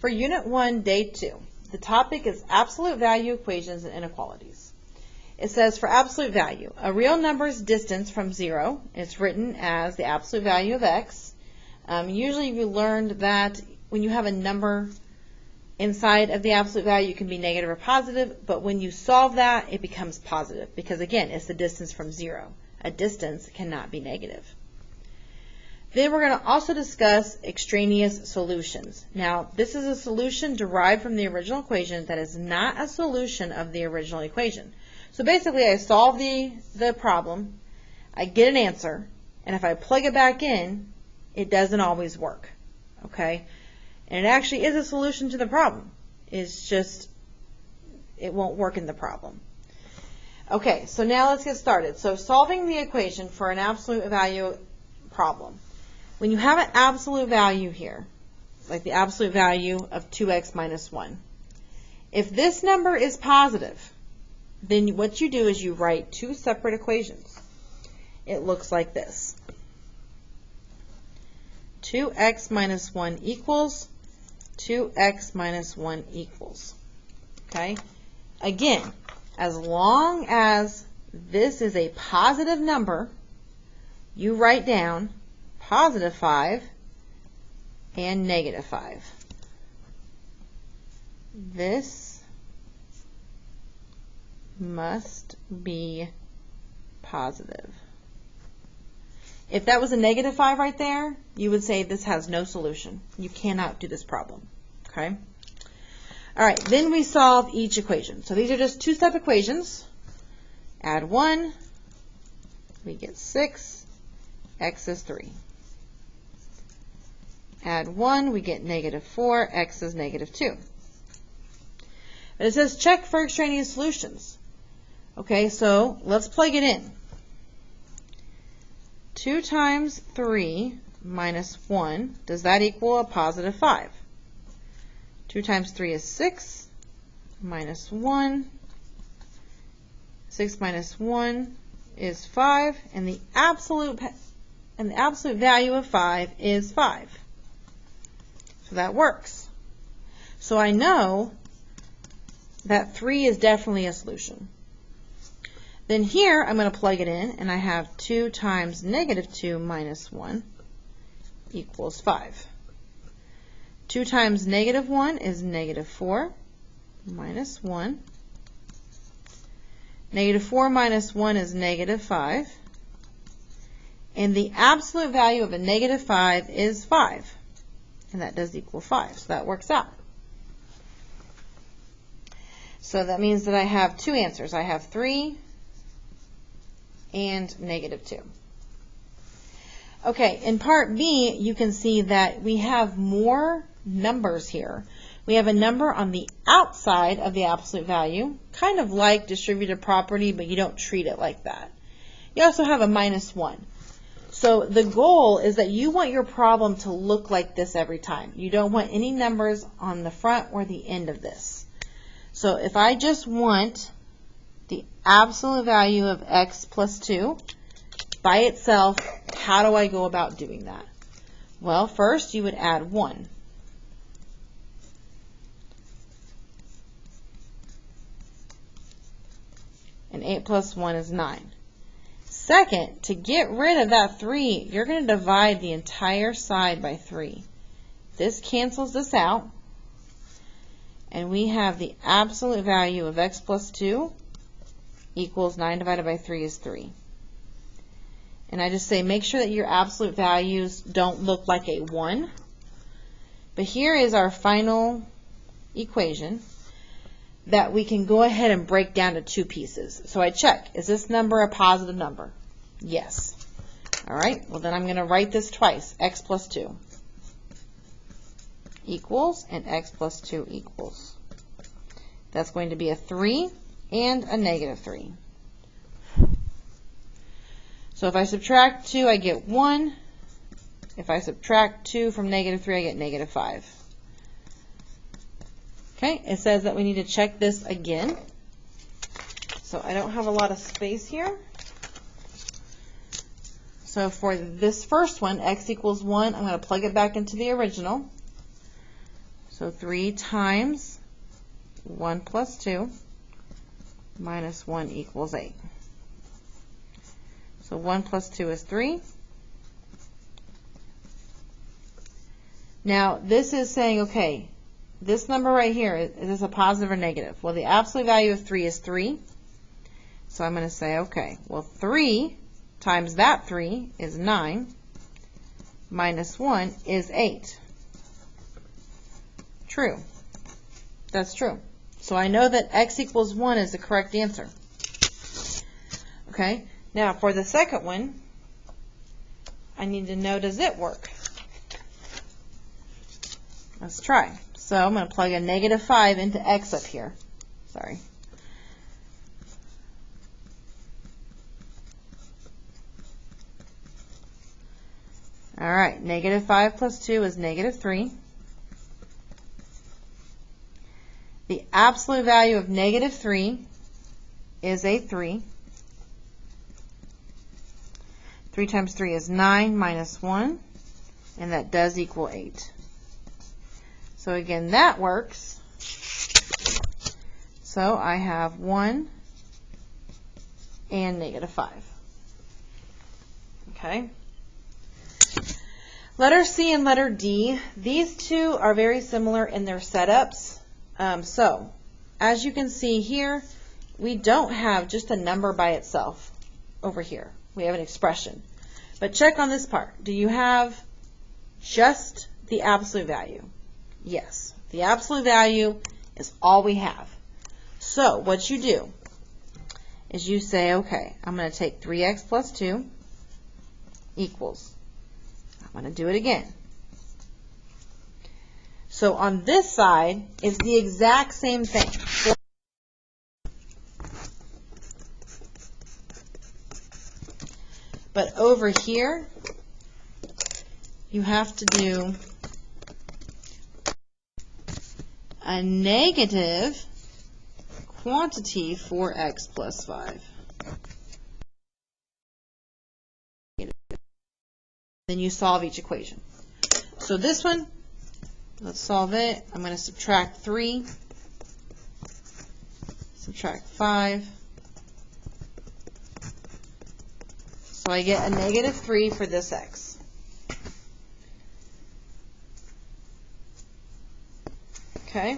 For Unit 1, Day 2, the topic is absolute value equations and inequalities. It says for absolute value, a real number's distance from 0 is written as the absolute value of x. Usually you learned that when you have a number inside of the absolute value, it can be negative or positive, but when you solve that, it becomes positive because, again, it's the distance from 0. A distance cannot be negative. Then we're going to also discuss extraneous solutions. Now, this is a solution derived from the original equation that is not a solution of the original equation. So basically, I solve the problem, I get an answer, and if I plug it back in, it doesn't always work. Okay? And it actually is a solution to the problem. It's just, it won't work in the problem. Okay, so now let's get started. So solving the equation for an absolute value problem. When you have an absolute value here, like the absolute value of 2x minus 1, if this number is positive, then what you do is you write two separate equations. It looks like this. 2x minus 1 equals 2x minus 1 equals. Okay? Again, as long as this is a positive number, you write down positive 5 and negative 5. This must be positive. If that was a negative 5 right there, you would say this has no solution. You cannot do this problem. Okay? All right, then we solve each equation. So these are just two-step equations. Add 1, we get 6, x is 3. Add 1, we get negative 4, x is negative 2. But it says check for extraneous solutions. Okay, so let's plug it in. 2 times 3 minus 1, does that equal a positive 5? 2 times 3 is 6, minus 1. 6 minus 1 is 5, and the absolute value of 5 is 5. So that works. So I know that 3 is definitely a solution. Then here I'm going to plug it in, and I have 2 times negative 2 minus 1 equals 5. 2 times negative 1 is negative 4 minus 1. Negative 4 minus 1 is negative 5. And the absolute value of a negative 5 is 5. And that does equal 5. So that works out. So that means that I have two answers. I have 3 and negative 2. Okay, in part B, you can see that we have more numbers here. We have a number on the outside of the absolute value, kind of like distributive property, but you don't treat it like that. You also have a minus 1. So the goal is that you want your problem to look like this every time. You don't want any numbers on the front or the end of this. So if I just want the absolute value of x plus 2 by itself, how do I go about doing that? Well, first you would add 1. And 8 plus 1 is 9. Second, to get rid of that 3, you're going to divide the entire side by 3. This cancels this out. And we have the absolute value of x plus 2 equals 9 divided by 3 is 3. And I just say make sure that your absolute values don't look like a 1. But here is our final equation that we can go ahead and break down to two pieces. So I check, is this number a positive number? Yes. All right, well then I'm going to write this twice, x plus 2 equals, and x plus 2 equals. That's going to be a 3 and a negative 3. So if I subtract 2, I get 1. If I subtract 2 from negative 3, I get negative 5. Okay, it says that we need to check this again. So I don't have a lot of space here. So for this first one, x equals 1, I'm going to plug it back into the original. So 3 times 1 plus 2 minus 1 equals 8. So 1 plus 2 is 3. Now, this is saying, okay, this number right here, is this a positive or negative? Well, the absolute value of 3 is 3. So I'm going to say, okay, well, 3 times that 3 is 9, minus 1 is 8. True. That's true. So I know that x equals 1 is the correct answer. Okay, now for the second one, I need to know, does it work? Let's try. So I'm going to plug a negative 5 into x up here. Sorry. All right, negative 5 plus 2 is negative 3. The absolute value of negative 3 is a 3. 3 times 3 is 9 minus 1, and that does equal 8. So again, that works. So I have 1 and negative 5. Okay. Letter C and letter D, these two are very similar in their setups. So, as you can see here, we don't have just a number by itself over here. We have an expression. But check on this part. Do you have just the absolute value? Yes. The absolute value is all we have. So, what you do is you say, okay, I'm going to take 3x plus 2 equals. I'm going to do it again. So on this side is the exact same thing. But over here, you have to do a negative quantity for x plus 5. Then you solve each equation. So this one, let's solve it. I'm going to subtract 3, subtract 5. So I get a negative 3 for this x. Okay.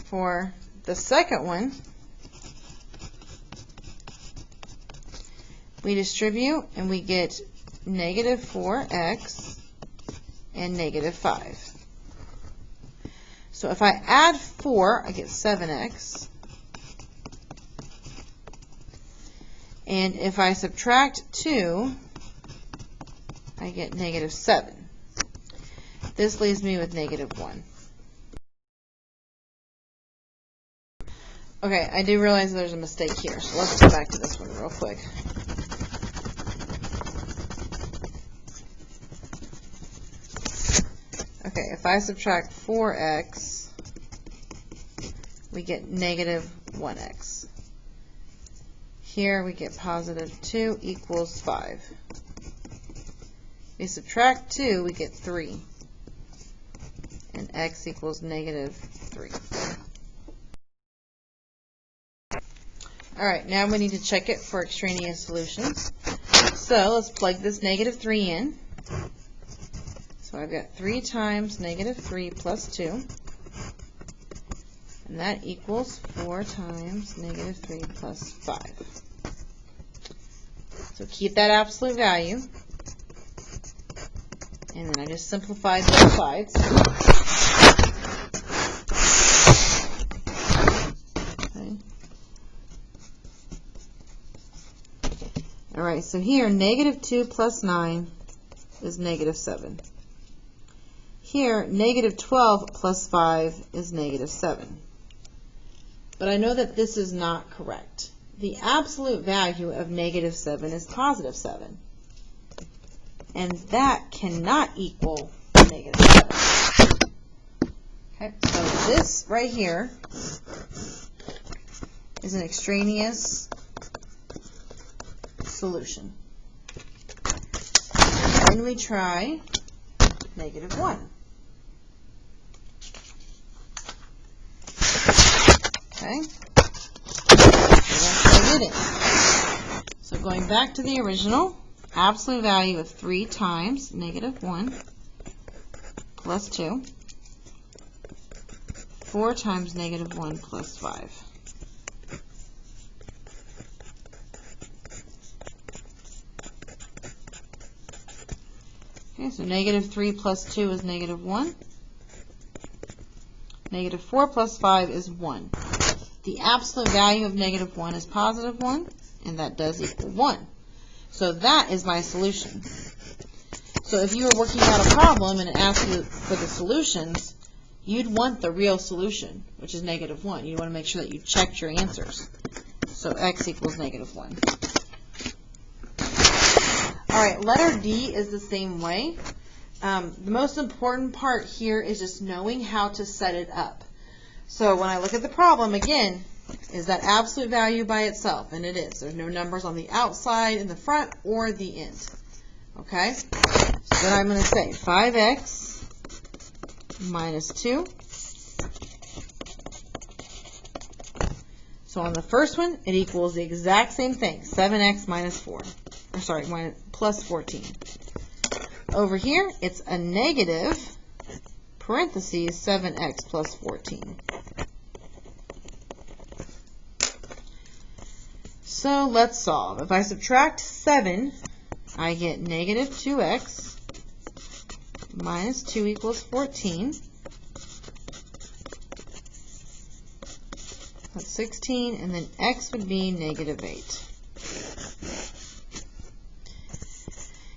For the second one, we distribute and we get negative 4x and negative 5. So if I add 4, I get 7x. And if I subtract 2, I get negative 7. This leaves me with negative 1. Okay, I do realize there's a mistake here, so let's go back to this one real quick. Okay, if I subtract 4x, we get negative 1x. Here we get positive 2 equals 5. We subtract 2, we get 3. And x equals negative 3. Alright, now we need to check it for extraneous solutions. So let's plug this negative 3 in. So I've got 3 times negative 3 plus 2. And that equals 4 times negative 3 plus 5. So keep that absolute value. And then I just simplified both sides. Okay. Alright, so here negative 2 plus 9 is negative 7. Here, negative 12 plus 5 is negative 7. But I know that this is not correct. The absolute value of negative 7 is positive 7. And that cannot equal negative 7. Okay, so this right here is an extraneous solution. Then we try negative 1. Okay? So let's plug it in. So going back to the original, absolute value of 3 times negative 1 plus 2, 4 times negative 1 plus 5. Okay, so negative 3 plus 2 is negative 1. Negative 4 plus 5 is 1. The absolute value of negative 1 is positive 1, and that does equal 1. So that is my solution. So if you were working out a problem and it asked you for the solutions, you'd want the real solution, which is negative 1. You'd want to make sure that you checked your answers. So x equals negative 1. All right, letter D is the same way. The most important part here is just knowing how to set it up. So when I look at the problem, again, is that absolute value by itself? And it is. There's no numbers on the outside, in the front, or the end. Okay? So then I'm going to say 5x minus 2. So on the first one, it equals the exact same thing, 7x minus 4. Or sorry, plus 14. Over here, it's a negative, parentheses, 7x plus 14. So let's solve. If I subtract 7, I get negative 2x minus 2 equals 14. That's 16, and then x would be negative 8.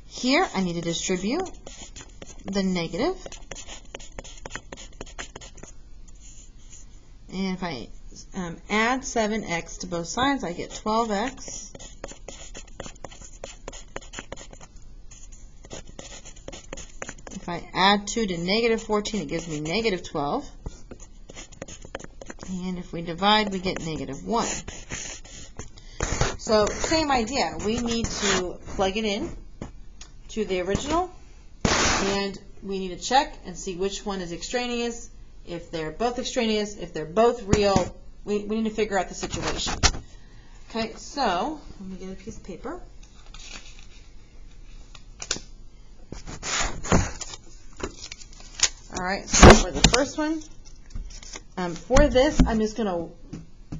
Here, I need to distribute the negative. And if I add 7x to both sides, I get 12x. If I add 2 to negative 14, it gives me negative 12. And if we divide, we get negative 1. So, same idea. We need to plug it in to the original, and we need to check and see which one is extraneous. If they're both extraneous, if they're both real, we need to figure out the situation. Okay, so let me get a piece of paper. All right, so for the first one, for this, I'm just going to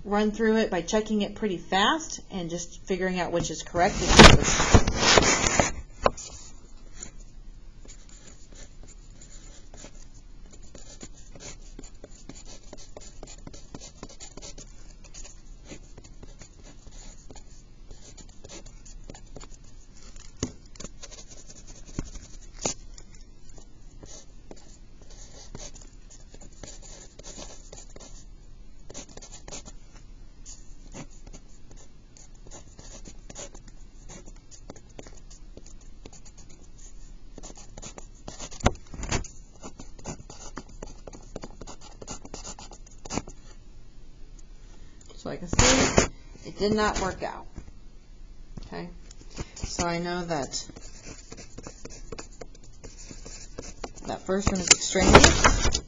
run through it by checking it pretty fast and just figuring out which is correct. So I can see it did not work out. Okay, so I know that that first one is extraneous.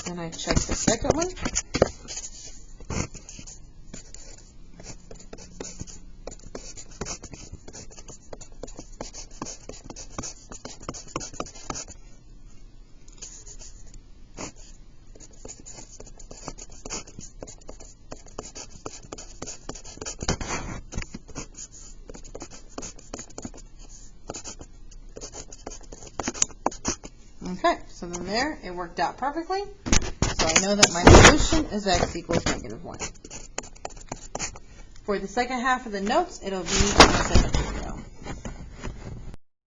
Then I check the second one. Okay, so then there, it worked out perfectly. So I know that my solution is x equals negative 1. For the second half of the notes, it'll be in the second